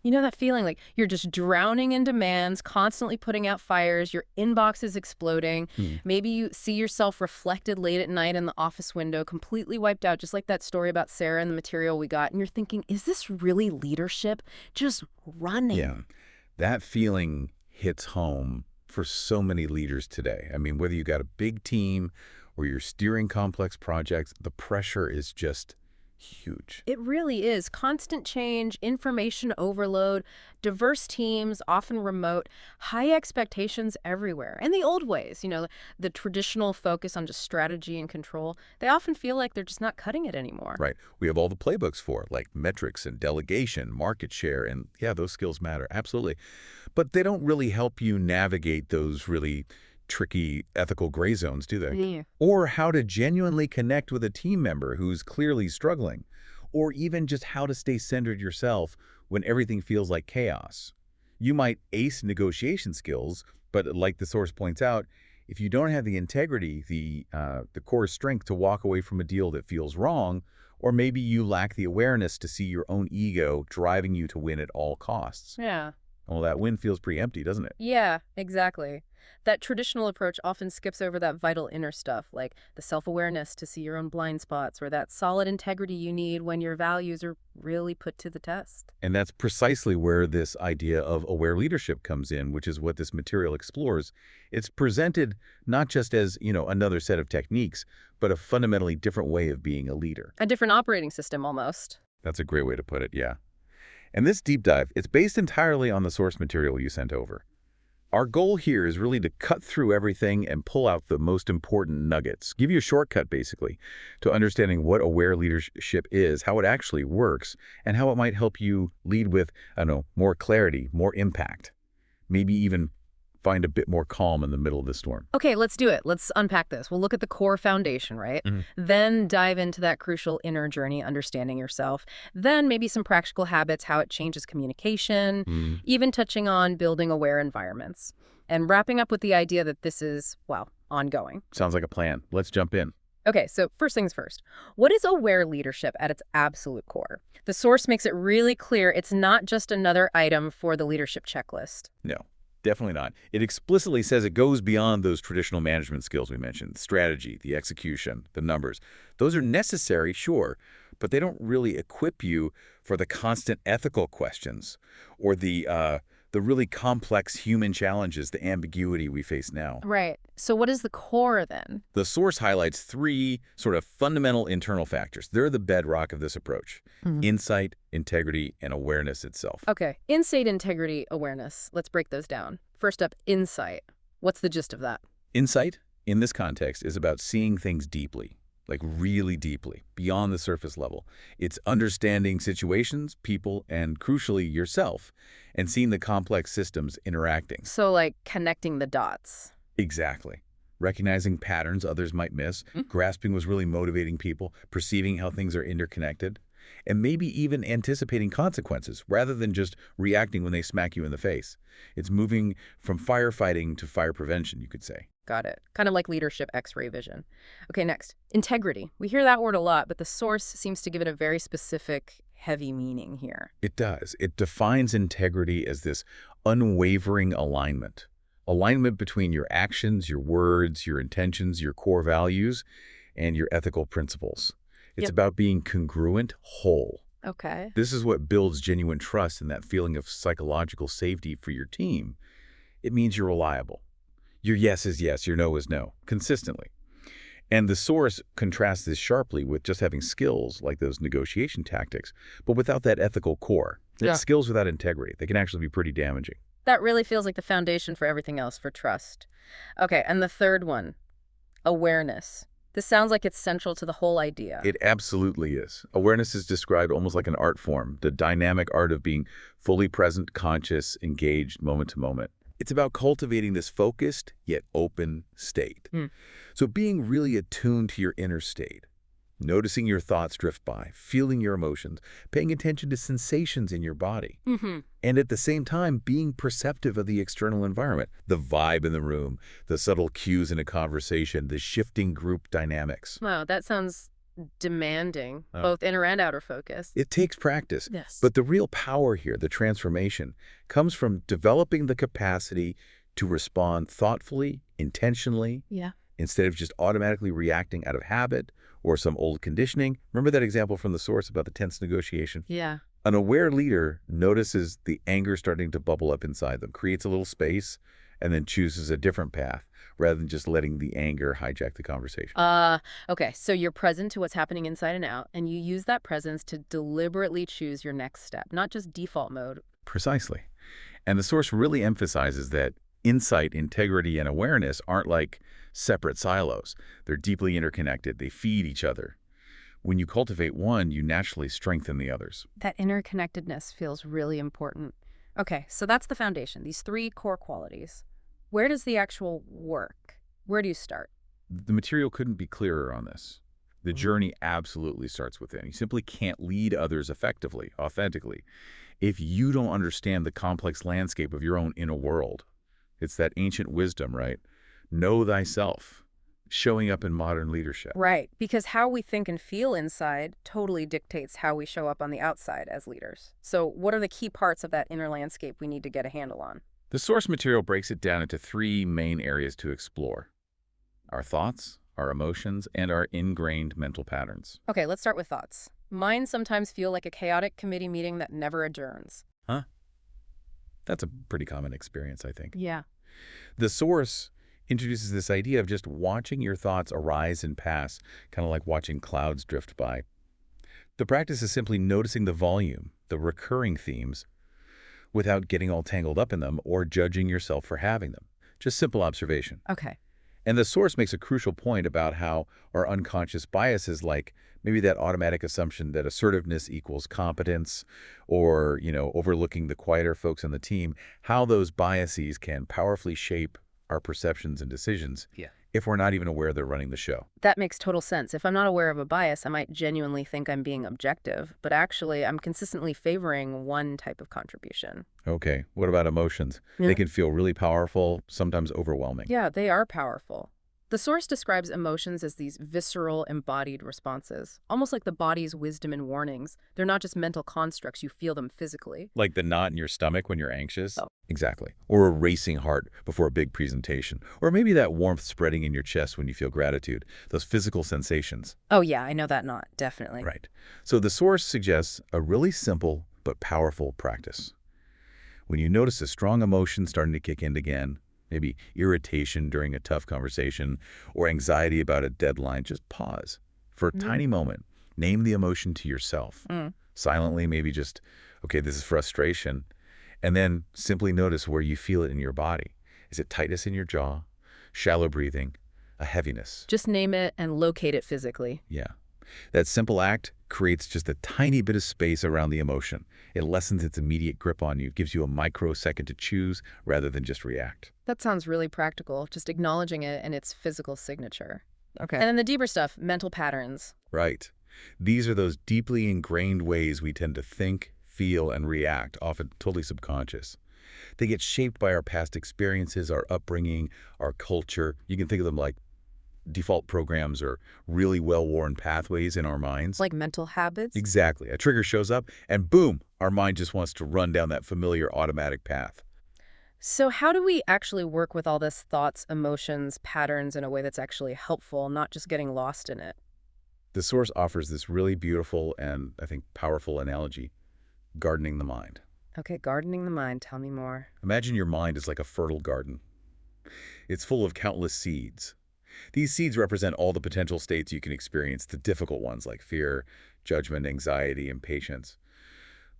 You know that feeling like you're just drowning in demands, constantly putting out fires, your inbox is exploding. Hmm. Maybe you see yourself reflected late at night in the office window, completely wiped out, just like that story about Sarah and the material we got. And you're thinking, is this really leadership? Just Yeah, running. that feeling hits home for so many leaders today. I mean, whether you got a big team or you're steering complex projects, the pressure is just huge. It really is. Constant change, information overload, diverse teams, often remote, high expectations everywhere. And the old ways, the traditional focus on just strategy and control, they often feel like they're just not cutting it anymore. Right. We have all the playbooks for it, like metrics and delegation, market share, and yeah, those skills matter. Absolutely. But they don't really help you navigate those really tricky ethical gray zones, do they? Yeah. Or how to genuinely connect with a team member who's clearly struggling. Or even just how to stay centered yourself when everything feels like chaos. You might ace negotiation skills, but like the source points out, if you don't have the integrity, the core strength to walk away from a deal that feels wrong, or maybe you lack the awareness to see your own ego driving you to win at all costs. Yeah. Well, that win feels pretty empty, doesn't it? Yeah, exactly. That traditional approach often skips over that vital inner stuff, like the self-awareness to see your own blind spots or that solid integrity you need when your values are really put to the test. And that's precisely where this idea of aware leadership comes in, which is what this material explores. It's presented not just as, another set of techniques, but a fundamentally different way of being a leader. A different operating system almost. That's a great way to put it, yeah. And this deep dive, it's based entirely on the source material you sent over. Our goal here is really to cut through everything and pull out the most important nuggets, give you a shortcut, basically, to understanding what aware leadership is, how it actually works, and how it might help you lead with, I don't know, more clarity, more impact, maybe even find a bit more calm in the middle of the storm. Okay, let's do it. Let's unpack this. We'll look at the core foundation, right? Mhm. Then dive into that crucial inner journey, understanding yourself. Then maybe some practical habits, how it changes communication, Mm, even touching on building aware environments. And wrapping up with the idea that this is, well, ongoing. sounds like a plan. Let's jump in. Okay, so first things first. What is aware leadership at its absolute core? The source makes it really clear it's not just another item for the leadership checklist. No, definitely not. It explicitly says it goes beyond those traditional management skills we mentioned, strategy, the execution, the numbers. Those are necessary, sure, but they don't really equip you for the constant ethical questions or the really complex human challenges, the ambiguity we face now. Right. So what is the core then? The source highlights three sort of fundamental internal factors. They're the bedrock of this approach: insight, integrity, and awareness itself. Okay, insight, integrity, awareness. Let's break those down. First up, insight. What's the gist of that? Insight, in this context, is about seeing things deeply, like really deeply, beyond the surface level. It's understanding situations, people, and crucially, yourself, and seeing the complex systems interacting. So like connecting the dots. Exactly. Recognizing patterns others might miss, grasping what's really motivating people, perceiving how things are interconnected, and maybe even anticipating consequences rather than just reacting when they smack you in the face. It's moving from firefighting to fire prevention, you could say. Got it. Kind of like leadership X-ray vision. Okay, next. Integrity. We hear that word a lot, but the source seems to give it a very specific, heavy meaning here. It does. It defines integrity as this unwavering alignment. Alignment between your actions, your words, your intentions, your core values, and your ethical principles. It's Yep. about being congruent, whole. Okay. This is what builds genuine trust and that feeling of psychological safety for your team. It means you're reliable. Your yes is yes, your no is no, consistently. And the source contrasts this sharply with just having skills like those negotiation tactics, but without that ethical core. Yeah. It's skills without integrity. They can actually be pretty damaging. That really feels like the foundation for everything else, for trust. Okay, and the third one, awareness. This sounds like it's central to the whole idea. It absolutely is. Awareness is described almost like an art form, the dynamic art of being fully present, conscious, engaged, moment to moment. It's about cultivating this focused yet open state. Hmm. So being really attuned to your inner state, noticing your thoughts drift by, feeling your emotions, paying attention to sensations in your body, Mm-hmm. and at the same time being perceptive of the external environment, the vibe in the room, the subtle cues in a conversation, the shifting group dynamics. Wow, that sounds Demanding, Oh. both inner and outer focus. It takes practice, Yes. but the real power here, the transformation, comes from developing the capacity to respond thoughtfully, intentionally, Yeah. instead of just automatically reacting out of habit or some old conditioning. Remember that example from the source about the tense negotiation? Yeah. An aware leader notices the anger starting to bubble up inside them, creates a little space, and then chooses a different path rather than just letting the anger hijack the conversation. Uh, okay, so you're present to what's happening inside and out, and you use that presence to deliberately choose your next step, not just default mode. Precisely. And the source really emphasizes that insight, integrity, and awareness aren't like separate silos. They're deeply interconnected. They feed each other. When you cultivate one, you naturally strengthen the others. That interconnectedness feels really important. Okay, so that's the foundation, these three core qualities. Where does the actual work? Where do you start? The material couldn't be clearer on this. The journey absolutely starts within. You simply can't lead others effectively, authentically, if you don't understand the complex landscape of your own inner world. It's that ancient wisdom, right? Know thyself, showing up in modern leadership. Right, because how we think and feel inside totally dictates how we show up on the outside as leaders. So what are the key parts of that inner landscape we need to get a handle on? The source material breaks it down into three main areas to explore: our thoughts, our emotions, and our ingrained mental patterns. Okay, let's start with thoughts. Mine sometimes feel like a chaotic committee meeting that never adjourns. Huh? That's a pretty common experience, I think. Yeah. The source introduces this idea of just watching your thoughts arise and pass, kind of like watching clouds drift by. The practice is simply noticing the volume, the recurring themes, without getting all tangled up in them or judging yourself for having them. Just simple observation. Okay. And the source makes a crucial point about how our unconscious biases, like maybe that automatic assumption that assertiveness equals competence, or, overlooking the quieter folks on the team, how those biases can powerfully shape our perceptions and decisions. Yeah. If we're not even aware they're running the show. That makes total sense. If I'm not aware of a bias, I might genuinely think I'm being objective, but actually I'm consistently favoring one type of contribution. Okay, what about emotions? Yeah. They can feel really powerful, sometimes overwhelming. Yeah, they are powerful. The source describes emotions as these visceral, embodied responses, almost like the body's wisdom and warnings. They're not just mental constructs, you feel them physically. Like the knot in your stomach when you're anxious? Oh. Exactly. Or a racing heart before a big presentation. Or maybe that warmth spreading in your chest when you feel gratitude. Those physical sensations. Oh yeah, I know that knot, definitely. Right. So the source suggests a really simple but powerful practice. When you notice a strong emotion starting to kick in again, maybe irritation during a tough conversation, or anxiety about a deadline, just pause. For a tiny moment, name the emotion to yourself. Silently, maybe just, okay, this is frustration. And then simply notice where you feel it in your body. Is it tightness in your jaw, shallow breathing, a heaviness? Just name it and locate it physically. Yeah. That simple act creates just a tiny bit of space around the emotion. It lessens its immediate grip on you, gives you a microsecond to choose rather than just react. That sounds really practical, just acknowledging it and its physical signature. Okay. And then the deeper stuff, mental patterns. Right. These are those deeply ingrained ways we tend to think, feel, and react, often totally subconscious. They get shaped by our past experiences, our upbringing, our culture. You can think of them like default programs or really well-worn pathways in our minds. Like mental habits? Exactly. A trigger shows up and boom, our mind just wants to run down that familiar automatic path. So how do we actually work with all this thoughts, emotions, patterns in a way that's actually helpful, not just getting lost in it? The source offers this really beautiful and, I think, powerful analogy: gardening the mind. Okay, gardening the mind. Tell me more. Imagine your mind is like a fertile garden. It's full of countless seeds. These seeds represent all the potential states you can experience, the difficult ones like fear, judgment, anxiety, impatience,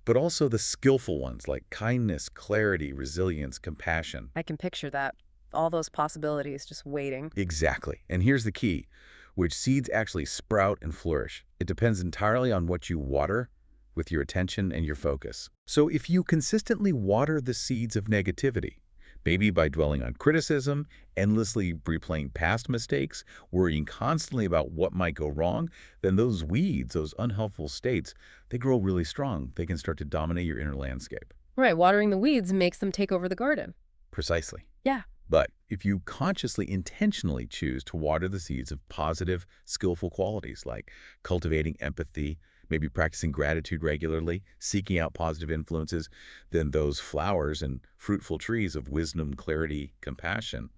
but also the skillful ones like kindness, clarity, resilience, compassion. I can picture that. All those possibilities just waiting. Exactly. And here's the key: which seeds actually sprout and flourish. It depends entirely on what you water with your attention and your focus. So if you consistently water the seeds of negativity, maybe by dwelling on criticism, endlessly replaying past mistakes, worrying constantly about what might go wrong, then those weeds, those unhelpful states, they grow really strong. They can start to dominate your inner landscape. Right, watering the weeds makes them take over the garden. Precisely. Yeah. But if you consciously, intentionally choose to water the seeds of positive, skillful qualities like cultivating empathy, maybe practicing gratitude regularly, seeking out positive influences, then those flowers and fruitful trees of wisdom, clarity, compassion,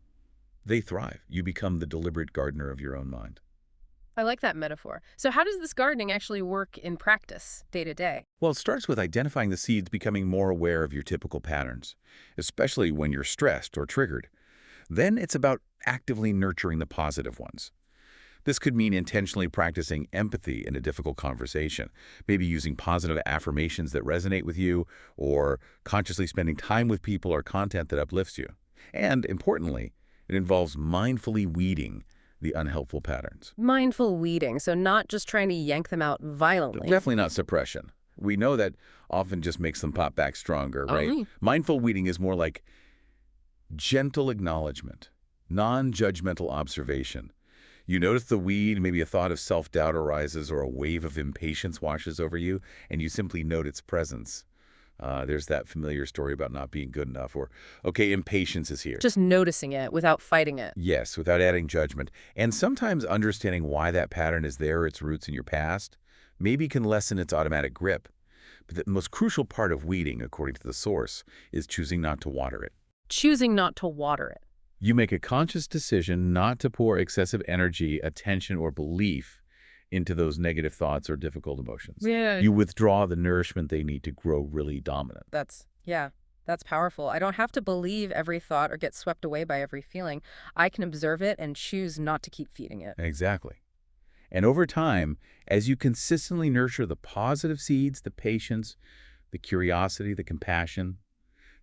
they thrive. You become the deliberate gardener of your own mind. I like that metaphor. So how does this gardening actually work in practice, day to day? Well, it starts with identifying the seeds, becoming more aware of your typical patterns, especially when you're stressed or triggered. Then it's about actively nurturing the positive ones. This could mean intentionally practicing empathy in a difficult conversation, maybe using positive affirmations that resonate with you, or consciously spending time with people or content that uplifts you. And importantly, it involves mindfully weeding the unhelpful patterns. Mindful weeding, so not just trying to yank them out violently. Definitely not suppression. We know that often just makes them pop back stronger, right? Oh, Mindful weeding is more like gentle acknowledgement, non-judgmental observation. You notice the weed, maybe a thought of self-doubt arises or a wave of impatience washes over you, and you simply note its presence. There's that familiar story about not being good enough, or, okay, impatience is here. just noticing it without fighting it. Yes, without adding judgment. And sometimes understanding why that pattern is there, its roots in your past, maybe can lessen its automatic grip. But the most crucial part of weeding, according to the source, is choosing not to water it. Choosing not to water it. You make a conscious decision not to pour excessive energy, attention, or belief into those negative thoughts or difficult emotions. Yeah. You withdraw the nourishment they need to grow really dominant. That's powerful. I don't have to believe every thought or get swept away by every feeling. I can observe it and choose not to keep feeding it. Exactly. And over time, as you consistently nurture the positive seeds, the patience, the curiosity, the compassion,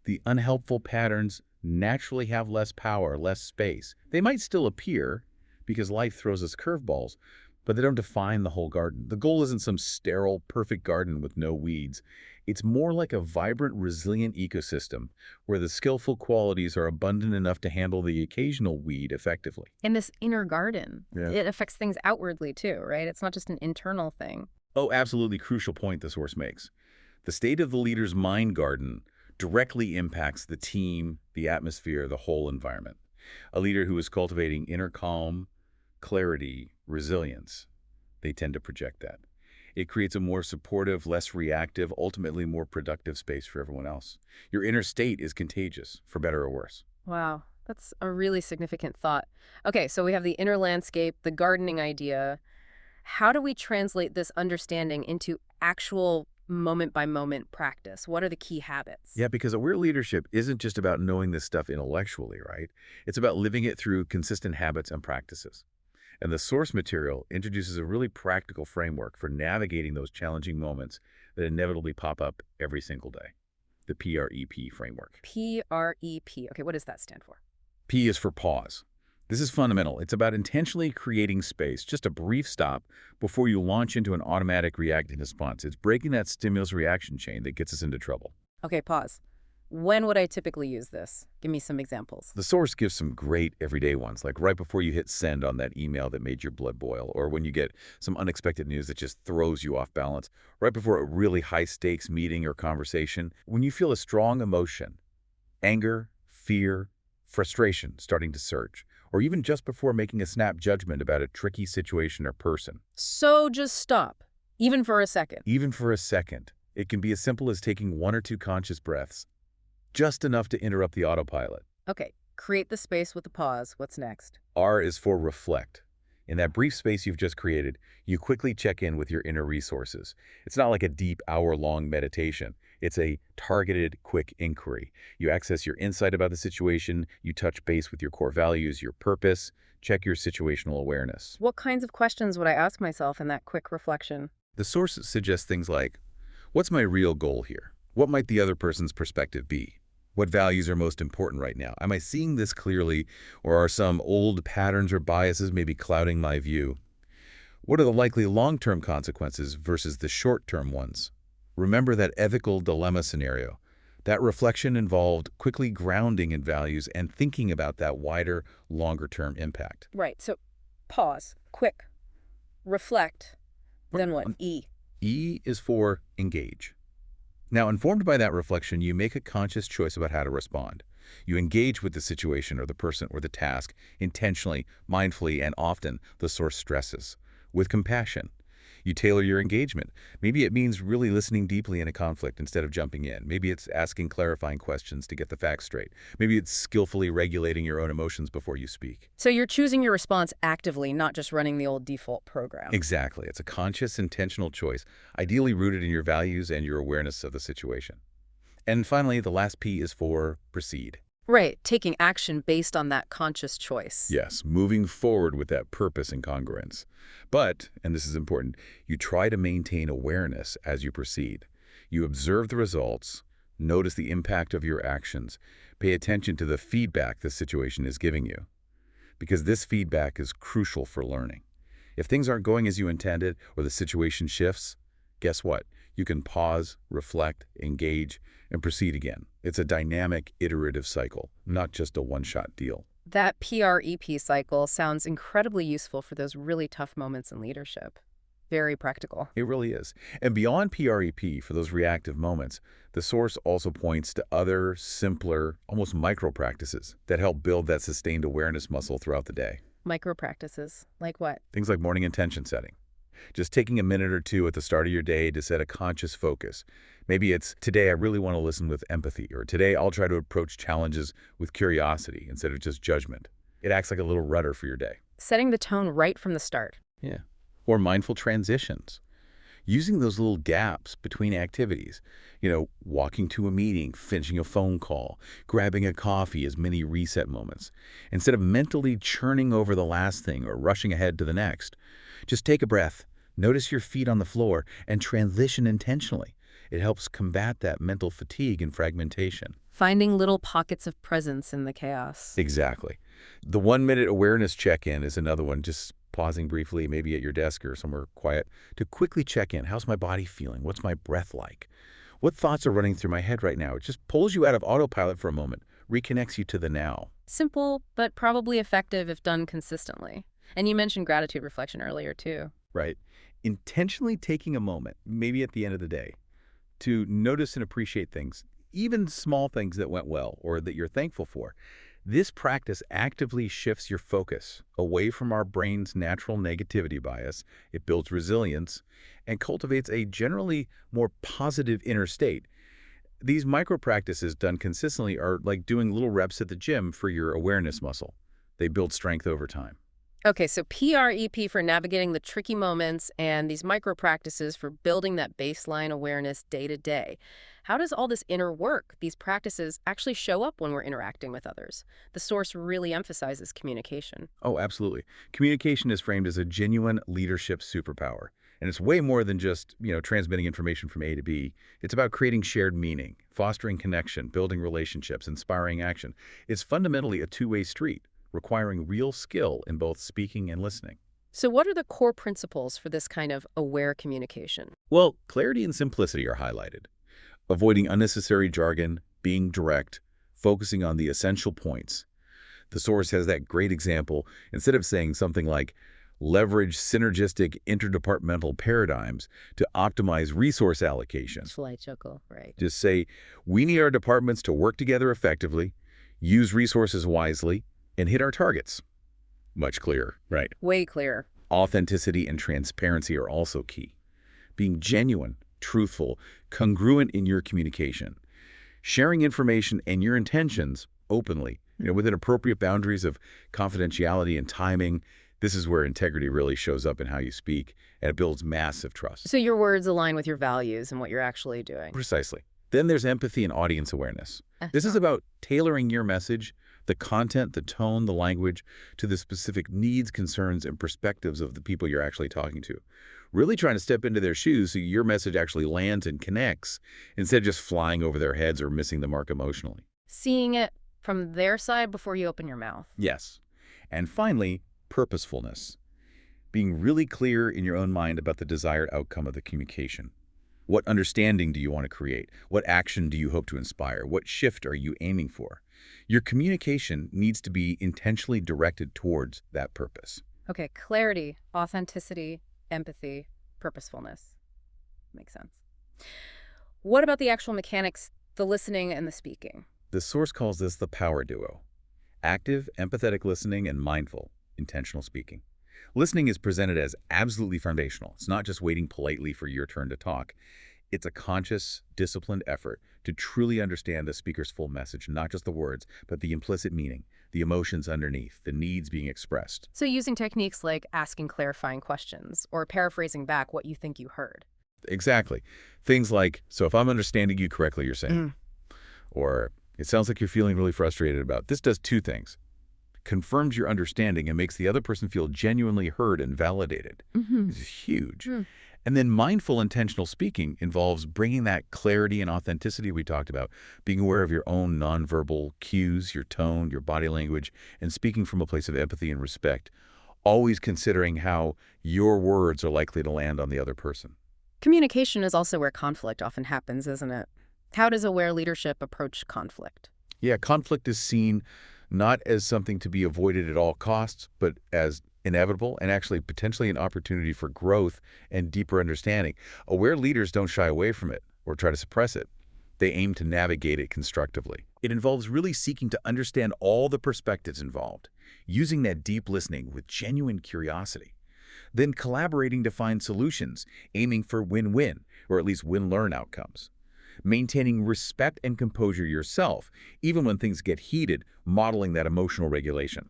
the unhelpful patterns naturally have less power, less space. They might still appear because life throws us curveballs, but they don't define the whole garden. The goal isn't some sterile, perfect garden with no weeds. It's more like a vibrant, resilient ecosystem where the skillful qualities are abundant enough to handle the occasional weed effectively. And this inner garden, Yeah. it affects things outwardly too, right? It's not just an internal thing. Oh, absolutely crucial point the source makes. The state of the leader's mind garden directly impacts the team, the atmosphere, the whole environment. A leader who is cultivating inner calm, clarity, resilience, they tend to project that. It creates a more supportive, less reactive, ultimately more productive space for everyone else. Your inner state is contagious, for better or worse. Wow, that's a really significant thought. Okay, so we have the inner landscape, the gardening idea. How do we translate this understanding into actual moment-by-moment practice? What are the key habits? Yeah, because aware leadership isn't just about knowing this stuff intellectually, right? It's about living it through consistent habits and practices. And the source material introduces a really practical framework for navigating those challenging moments that inevitably pop up every single day. The PREP framework. PREP. Okay, what does that stand for? P is for pause. This is fundamental. It's about intentionally creating space, just a brief stop before you launch into an automatic reacting response. It's breaking that stimulus reaction chain that gets us into trouble. Okay, pause. When would I typically use this? Give me some examples. The source gives some great everyday ones, like right before you hit send on that email that made your blood boil, or when you get some unexpected news that just throws you off balance, right before a really high-stakes meeting or conversation, when you feel a strong emotion, anger, fear, frustration starting to surge, or even just before making a snap judgment about a tricky situation or person. So just stop, even for a second. Even for a second, it can be as simple as taking 1 or 2 conscious breaths, just enough to interrupt the autopilot. Okay, create the space with a pause. What's next? R is for reflect. In that brief space you've just created, you quickly check in with your inner resources. It's not like a deep hour-long meditation. It's a targeted, quick inquiry. You access your insight about the situation, you touch base with your core values, your purpose, check your situational awareness. What kinds of questions would I ask myself in that quick reflection? The source suggests things like, what's my real goal here? What might the other person's perspective be? What values are most important right now? Am I seeing this clearly, or are some old patterns or biases maybe clouding my view? What are the likely long-term consequences versus the short-term ones? Remember that ethical dilemma scenario. That reflection involved quickly grounding in values and thinking about that wider, longer-term impact. Right, so pause, quick, reflect, then what? E. E is for engage. Now, informed by that reflection, you make a conscious choice about how to respond. You engage with the situation or the person or the task intentionally, mindfully, and often the source stresses with compassion. You tailor your engagement. Maybe it means really listening deeply in a conflict instead of jumping in. Maybe it's asking clarifying questions to get the facts straight. Maybe it's skillfully regulating your own emotions before you speak. So you're choosing your response actively, not just running the old default program. Exactly. It's a conscious, intentional choice, ideally rooted in your values and your awareness of the situation. And finally, the last P is for proceed. Right, taking action based on that conscious choice. Yes, moving forward with that purpose and congruence. But, and this is important, you try to maintain awareness as you proceed. You observe the results, notice the impact of your actions, pay attention to the feedback the situation is giving you, because this feedback is crucial for learning. If things aren't going as you intended or the situation shifts, guess what? You can pause, reflect, engage, and proceed again. It's a dynamic, iterative cycle, not just a one-shot deal. That PREP cycle sounds incredibly useful for those really tough moments in leadership. Very practical. It really is. And beyond PREP, for those reactive moments, the source also points to other, simpler, almost micro practices that help build that sustained awareness muscle throughout the day. Micro practices. Like what? Things like morning intention setting. Just taking a minute or two at the start of your day to set a conscious focus. Maybe it's, today I really want to listen with empathy, or today I'll try to approach challenges with curiosity instead of just judgment. It acts like a little rudder for your day. Setting the tone right from the start. Yeah. Or mindful transitions. Using those little gaps between activities. Walking to a meeting, finishing a phone call, grabbing a coffee as mini reset moments. Instead of mentally churning over the last thing or rushing ahead to the next, just take a breath, notice your feet on the floor, and transition intentionally. It helps combat that mental fatigue and fragmentation. Finding little pockets of presence in the chaos. Exactly. The 1-minute awareness check-in is another one, just pausing briefly, maybe at your desk or somewhere quiet, to quickly check in. How's my body feeling? What's my breath like? What thoughts are running through my head right now? It just pulls you out of autopilot for a moment, reconnects you to the now. Simple, but probably effective if done consistently. And you mentioned gratitude reflection earlier, too. Right. Intentionally taking a moment, maybe at the end of the day, to notice and appreciate things, even small things that went well or that you're thankful for. This practice actively shifts your focus away from our brain's natural negativity bias. It builds resilience and cultivates a generally more positive inner state. These micro practices done consistently are like doing little reps at the gym for your awareness muscle. They build strength over time. Okay, so PREP for navigating the tricky moments and these micro practices for building that baseline awareness day to day. How does all this inner work, these practices, actually show up when we're interacting with others? The source really emphasizes communication. Oh, absolutely. Communication is framed as a genuine leadership superpower. And it's way more than just, transmitting information from A to B. It's about creating shared meaning, fostering connection, building relationships, inspiring action. It's fundamentally a two-way street, requiring real skill in both speaking and listening. So what are the core principles for this kind of aware communication? Well, clarity and simplicity are highlighted. Avoiding unnecessary jargon, being direct, focusing on the essential points. The source has that great example. Instead of saying something like, leverage synergistic interdepartmental paradigms to optimize resource allocation. Sly chuckle, right. Just say, we need our departments to work together effectively, use resources wisely, and hit our targets. Much clearer, right? Way clearer. Authenticity and transparency are also key. Being genuine, truthful, congruent in your communication. Sharing information and your intentions openly, within appropriate boundaries of confidentiality and timing. This is where integrity really shows up in how you speak, and it builds massive trust. So your words align with your values and what you're actually doing. Precisely. Then there's empathy and audience awareness. This is about tailoring your message, the content, the tone, the language, to the specific needs, concerns, and perspectives of the people you're actually talking to. Really trying to step into their shoes so your message actually lands and connects, instead of just flying over their heads or missing the mark emotionally. Seeing it from their side before you open your mouth. Yes. And finally, purposefulness. Being really clear in your own mind about the desired outcome of the communication. What understanding do you want to create? What action do you hope to inspire? What shift are you aiming for? Your communication needs to be intentionally directed towards that purpose. Okay, clarity, authenticity, empathy, purposefulness. Makes sense. What about the actual mechanics, the listening and the speaking? The source calls this the power duo: active, empathetic listening and mindful, intentional speaking. Listening is presented as absolutely foundational. It's not just waiting politely for your turn to talk. It's a conscious, disciplined effort to truly understand the speaker's full message, not just the words, but the implicit meaning, the emotions underneath, the needs being expressed. So using techniques like asking clarifying questions or paraphrasing back what you think you heard. Exactly. Things like, so if I'm understanding you correctly, you're saying, Mm. or it sounds like you're feeling really frustrated about. This does two things: confirms your understanding and makes the other person feel genuinely heard and validated. Mm-hmm. This is huge. Mm. And then mindful intentional speaking involves bringing that clarity and authenticity we talked about, being aware of your own nonverbal cues, your tone, your body language, and speaking from a place of empathy and respect, always considering how your words are likely to land on the other person. Communication is also where conflict often happens, isn't it? How does aware leadership approach conflict? Yeah, conflict is seen not as something to be avoided at all costs, but as inevitable and actually potentially an opportunity for growth and deeper understanding. Aware leaders don't shy away from it or try to suppress it. They aim to navigate it constructively. It involves really seeking to understand all the perspectives involved, using that deep listening with genuine curiosity, then collaborating to find solutions, aiming for win-win, or at least win-learn outcomes. Maintaining respect and composure yourself, even when things get heated, modeling that emotional regulation.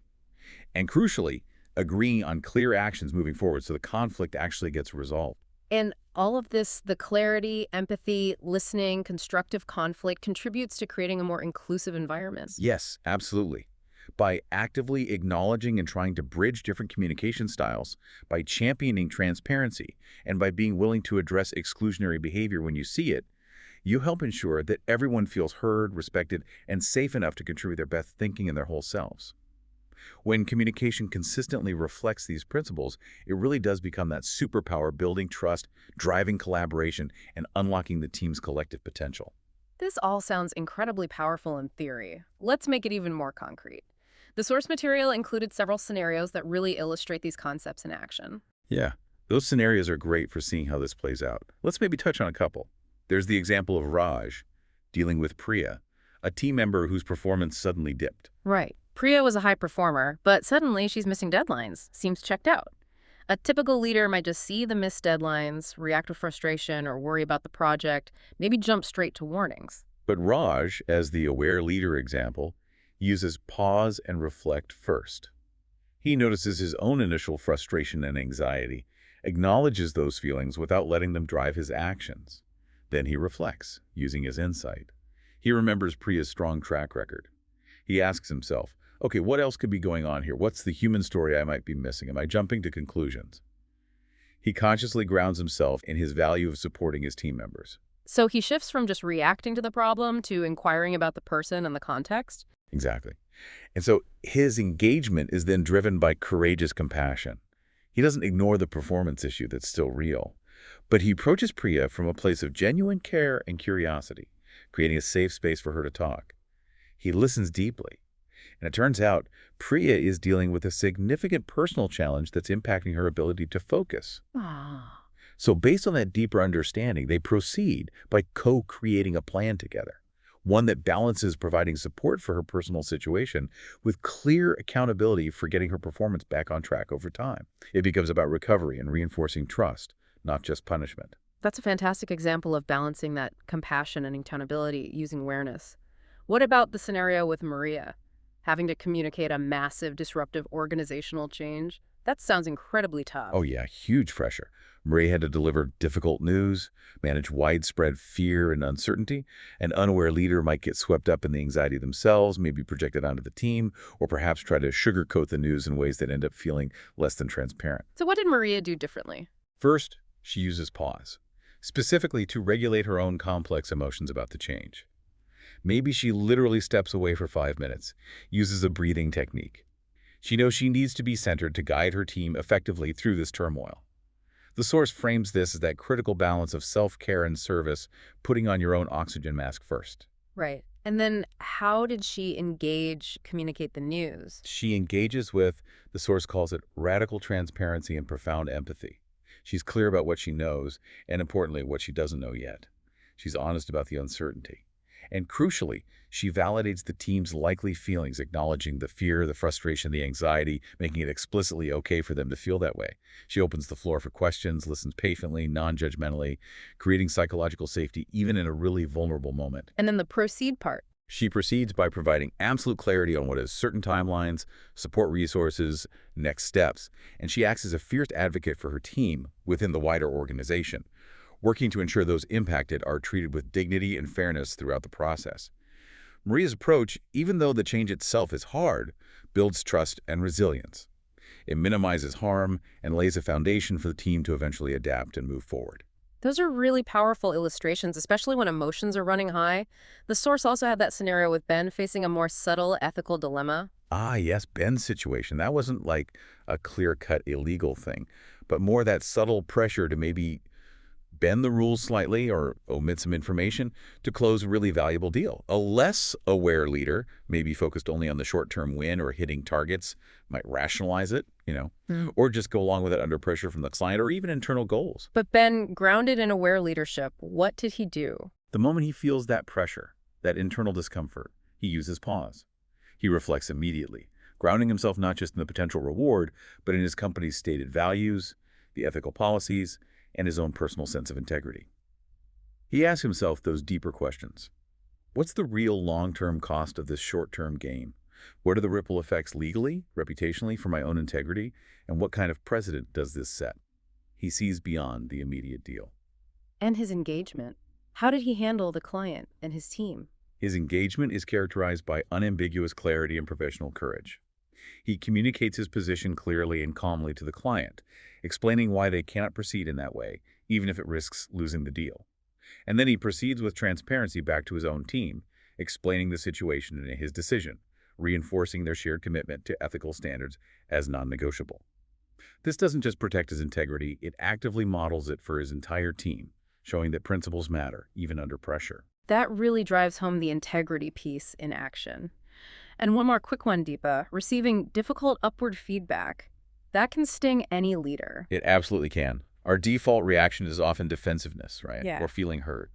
And crucially, agreeing on clear actions moving forward so the conflict actually gets resolved. And all of this, the clarity, empathy, listening, constructive conflict contributes to creating a more inclusive environment. Yes, absolutely. By actively acknowledging and trying to bridge different communication styles, by championing transparency, and by being willing to address exclusionary behavior when you see it, you help ensure that everyone feels heard, respected, and safe enough to contribute their best thinking and their whole selves. When communication consistently reflects these principles, it really does become that superpower building trust, driving collaboration, and unlocking the team's collective potential. This all sounds incredibly powerful in theory. Let's make it even more concrete. The source material included several scenarios that really illustrate these concepts in action. Yeah, those scenarios are great for seeing how this plays out. Let's maybe touch on a couple. There's the example of Raj dealing with Priya, a team member whose performance suddenly dipped. Right. Priya was a high performer, but suddenly she's missing deadlines, seems checked out. A typical leader might just see the missed deadlines, react with frustration, or worry about the project, maybe jump straight to warnings. But Raj, as the aware leader example, uses pause and reflect first. He notices his own initial frustration and anxiety, acknowledges those feelings without letting them drive his actions. Then he reflects, using his insight. He remembers Priya's strong track record. He asks himself, okay, what else could be going on here? What's the human story I might be missing? Am I jumping to conclusions? He consciously grounds himself in his value of supporting his team members. So he shifts from just reacting to the problem to inquiring about the person and the context. Exactly. And so his engagement is then driven by courageous compassion. He doesn't ignore the performance issue that's still real, but he approaches Priya from a place of genuine care and curiosity, creating a safe space for her to talk. He listens deeply. And it turns out Priya is dealing with a significant personal challenge that's impacting her ability to focus. Ah. So based on that deeper understanding, they proceed by co-creating a plan together, one that balances providing support for her personal situation with clear accountability for getting her performance back on track over time. It becomes about recovery and reinforcing trust, not just punishment. That's a fantastic example of balancing that compassion and accountability using awareness. What about the scenario with Maria? Having to communicate a massive disruptive organizational change? That sounds incredibly tough. Oh yeah, huge pressure. Marie had to deliver difficult news, manage widespread fear and uncertainty. An unaware leader might get swept up in the anxiety themselves, maybe project it onto the team, or perhaps try to sugarcoat the news in ways that end up feeling less than transparent. So what did Maria do differently? First, she uses pause, specifically to regulate her own complex emotions about the change. Maybe she literally steps away for 5 minutes, uses a breathing technique. She knows she needs to be centered to guide her team effectively through this turmoil. The source frames this as that critical balance of self-care and service, putting on your own oxygen mask first. Right. And then how did she communicate the news? She engages with, the source calls it, radical transparency and profound empathy. She's clear about what she knows, and importantly, what she doesn't know yet. She's honest about the uncertainty. And crucially, she validates the team's likely feelings, acknowledging the fear, the frustration, the anxiety, making it explicitly okay for them to feel that way. She opens the floor for questions, listens patiently, non-judgmentally, creating psychological safety even in a really vulnerable moment. And then the proceed part. She proceeds by providing absolute clarity on what is certain timelines, support resources, next steps, and she acts as a fierce advocate for her team within the wider organization, working to ensure those impacted are treated with dignity and fairness throughout the process. Maria's approach, even though the change itself is hard, builds trust and resilience. It minimizes harm and lays a foundation for the team to eventually adapt and move forward. Those are really powerful illustrations, especially when emotions are running high. The source also had that scenario with Ben facing a more subtle ethical dilemma. Ah, yes, Ben's situation. That wasn't like a clear-cut illegal thing, but more that subtle pressure to maybe bend the rules slightly or omit some information to close a really valuable deal. A less aware leader, maybe focused only on the short-term win or hitting targets, might rationalize it, or just go along with it under pressure from the client or even internal goals. But Ben, grounded in aware leadership, what did he do? The moment he feels that pressure, that internal discomfort, he uses pause. He reflects immediately, grounding himself not just in the potential reward, but in his company's stated values, the ethical policies, and his own personal sense of integrity. He asks himself those deeper questions. What's the real long-term cost of this short-term gain? What are the ripple effects legally, reputationally, for my own integrity? And what kind of precedent does this set? He sees beyond the immediate deal. And his engagement. How did he handle the client and his team? His engagement is characterized by unambiguous clarity and professional courage. He communicates his position clearly and calmly to the client, explaining why they cannot proceed in that way, even if it risks losing the deal. And then he proceeds with transparency back to his own team, explaining the situation and his decision, reinforcing their shared commitment to ethical standards as non-negotiable. This doesn't just protect his integrity, it actively models it for his entire team, showing that principles matter, even under pressure. That really drives home the integrity piece in action. And one more quick one, Deepa. Receiving difficult upward feedback. That can sting any leader. It absolutely can. Our default reaction is often defensiveness, right? Yeah. Or feeling hurt.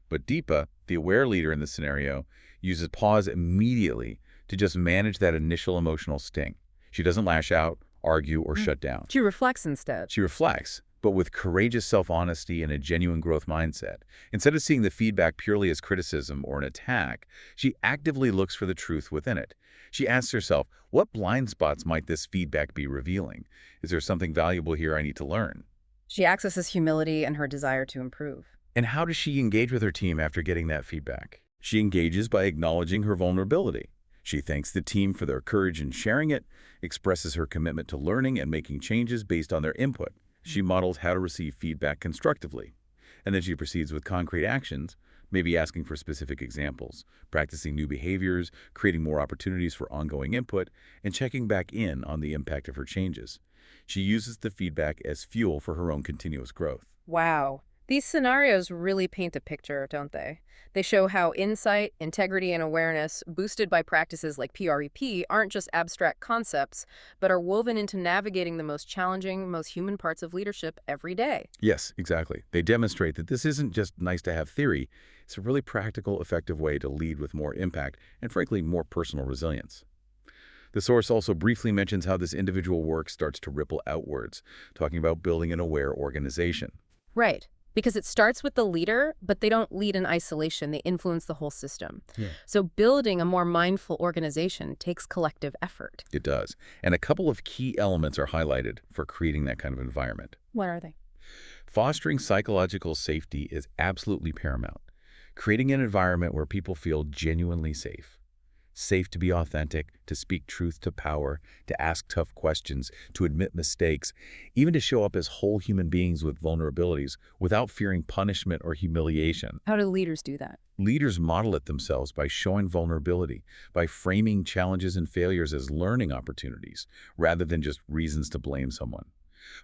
But Deepa, the aware leader in this scenario, uses pause immediately to just manage that initial emotional sting. She doesn't lash out, argue, or shut down. She reflects instead. She reflects, but with courageous self-honesty and a genuine growth mindset. Instead of seeing the feedback purely as criticism or an attack, she actively looks for the truth within it. She asks herself, what blind spots might this feedback be revealing? Is there something valuable here I need to learn? She accesses humility and her desire to improve. And how does she engage with her team after getting that feedback? She engages by acknowledging her vulnerability. She thanks the team for their courage in sharing it, expresses her commitment to learning and making changes based on their input. She models how to receive feedback constructively. And then she proceeds with concrete actions, maybe asking for specific examples, practicing new behaviors, creating more opportunities for ongoing input, and checking back in on the impact of her changes. She uses the feedback as fuel for her own continuous growth. Wow. These scenarios really paint a picture, don't they? They show how insight, integrity, and awareness, boosted by practices like PREP, aren't just abstract concepts, but are woven into navigating the most challenging, most human parts of leadership every day. Yes, exactly. They demonstrate that this isn't just nice-to-have theory. It's a really practical, effective way to lead with more impact and, frankly, more personal resilience. The source also briefly mentions how this individual work starts to ripple outwards, talking about building an aware organization. Right. Because it starts with the leader, but they don't lead in isolation. They influence the whole system. Yeah. So building a more mindful organization takes collective effort. It does. And a couple of key elements are highlighted for creating that kind of environment. What are they? Fostering psychological safety is absolutely paramount. Creating an environment where people feel genuinely safe. Safe to be authentic, to speak truth to power, to ask tough questions, to admit mistakes, even to show up as whole human beings with vulnerabilities without fearing punishment or humiliation. How do leaders do that? Leaders model it themselves by showing vulnerability, by framing challenges and failures as learning opportunities, rather than just reasons to blame someone.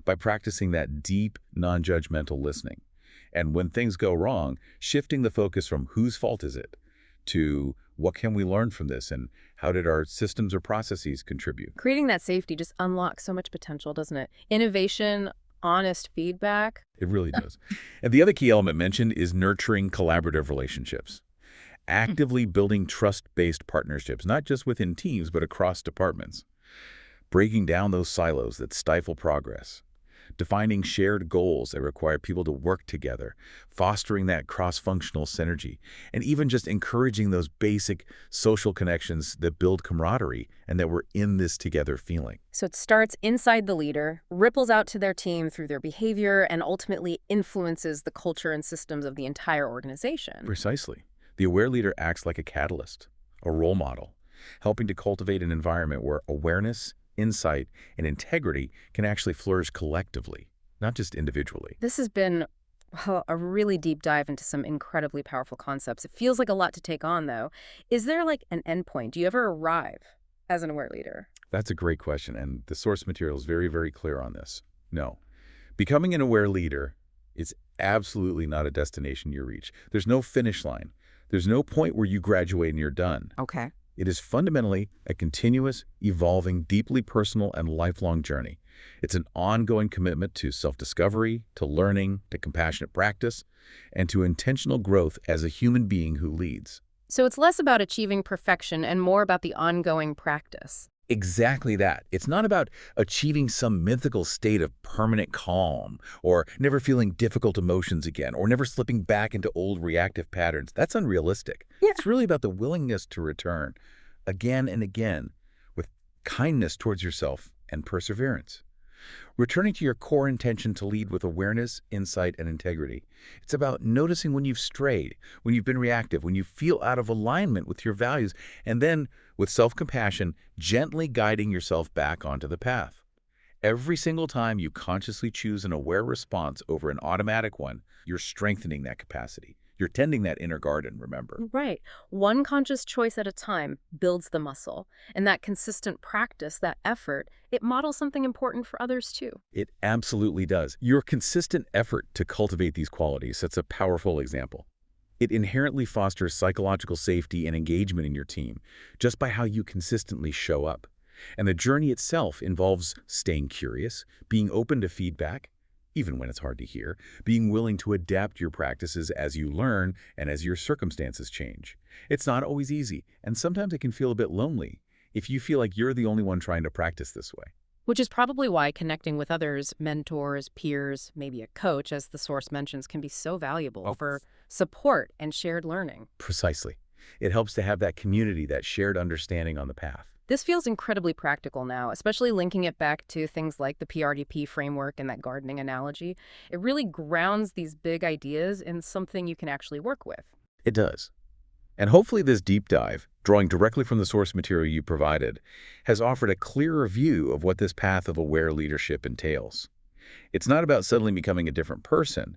By practicing that deep, non-judgmental listening. And when things go wrong, shifting the focus from whose fault is it to what can we learn from this and how did our systems or processes contribute? Creating that safety just unlocks so much potential, doesn't it? Innovation, honest feedback. It really does. And the other key element mentioned is nurturing collaborative relationships. actively building trust-based partnerships, not just within teams, but across departments. Breaking down those silos that stifle progress. Defining shared goals that require people to work together, fostering that cross-functional synergy, and even just encouraging those basic social connections that build camaraderie and that we're in this together feeling. So it starts inside the leader, ripples out to their team through their behavior, and ultimately influences the culture and systems of the entire organization. Precisely. The aware leader acts like a catalyst, a role model, helping to cultivate an environment where awareness, insight, and integrity can actually flourish collectively, not just individually. This has been a really deep dive into some incredibly powerful concepts. It feels like a lot to take on, though. Is there like an endpoint? Do you ever arrive as an aware leader? That's a great question, and the source material is very, very clear on this. No. Becoming an aware leader is absolutely not a destination you reach. There's no finish line. There's no point where you graduate and you're done. Okay. It is fundamentally a continuous, evolving, deeply personal, and lifelong journey. It's an ongoing commitment to self-discovery, to learning, to compassionate practice, and to intentional growth as a human being who leads. So it's less about achieving perfection and more about the ongoing practice. Exactly that. It's not about achieving some mythical state of permanent calm, or never feeling difficult emotions again, or never slipping back into old reactive patterns. That's unrealistic. Yeah. It's really about the willingness to return again and again with kindness towards yourself and perseverance. Returning to your core intention to lead with awareness, insight, and integrity. It's about noticing when you've strayed, when you've been reactive, when you feel out of alignment with your values, and then, with self-compassion, gently guiding yourself back onto the path. Every single time you consciously choose an aware response over an automatic one, you're strengthening that capacity. You're tending that inner garden, remember? Right. One conscious choice at a time builds the muscle. And that consistent practice, that effort, it models something important for others too. It absolutely does. Your consistent effort to cultivate these qualities sets a powerful example. It inherently fosters psychological safety and engagement in your team just by how you consistently show up. And the journey itself involves staying curious, being open to feedback, even when it's hard to hear, being willing to adapt your practices as you learn and as your circumstances change. It's not always easy, and sometimes it can feel a bit lonely if you feel like you're the only one trying to practice this way. Which is probably why connecting with others, mentors, peers, maybe a coach, as the source mentions, can be so valuable for support and shared learning. Precisely. It helps to have that community, that shared understanding on the path. This feels incredibly practical now, especially linking it back to things like the PRDP framework and that gardening analogy. It really grounds these big ideas in something you can actually work with. It does. And hopefully this deep dive, drawing directly from the source material you provided, has offered a clearer view of what this path of aware leadership entails. It's not about suddenly becoming a different person,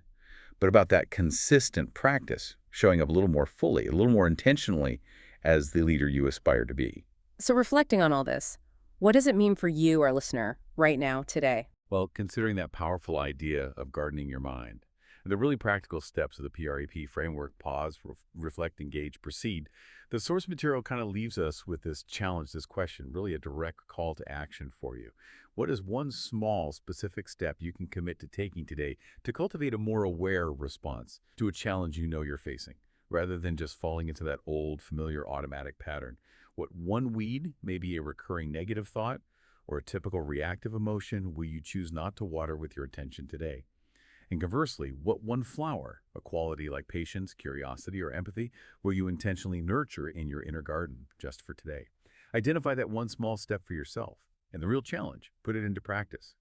but about that consistent practice, showing up a little more fully, a little more intentionally as the leader you aspire to be. So reflecting on all this, what does it mean for you, our listener, right now, today? Well, considering that powerful idea of gardening your mind, the really practical steps of the PREP framework, pause, reflect, engage, proceed, the source material kind of leaves us with this challenge, this question, really a direct call to action for you. What is one small, specific step you can commit to taking today to cultivate a more aware response to a challenge you know you're facing, rather than just falling into that old, familiar, automatic pattern? What one weed, maybe a recurring negative thought, or a typical reactive emotion, will you choose not to water with your attention today? And conversely, what one flower, a quality like patience, curiosity, or empathy, will you intentionally nurture in your inner garden just for today? Identify that one small step for yourself. And the real challenge, put it into practice.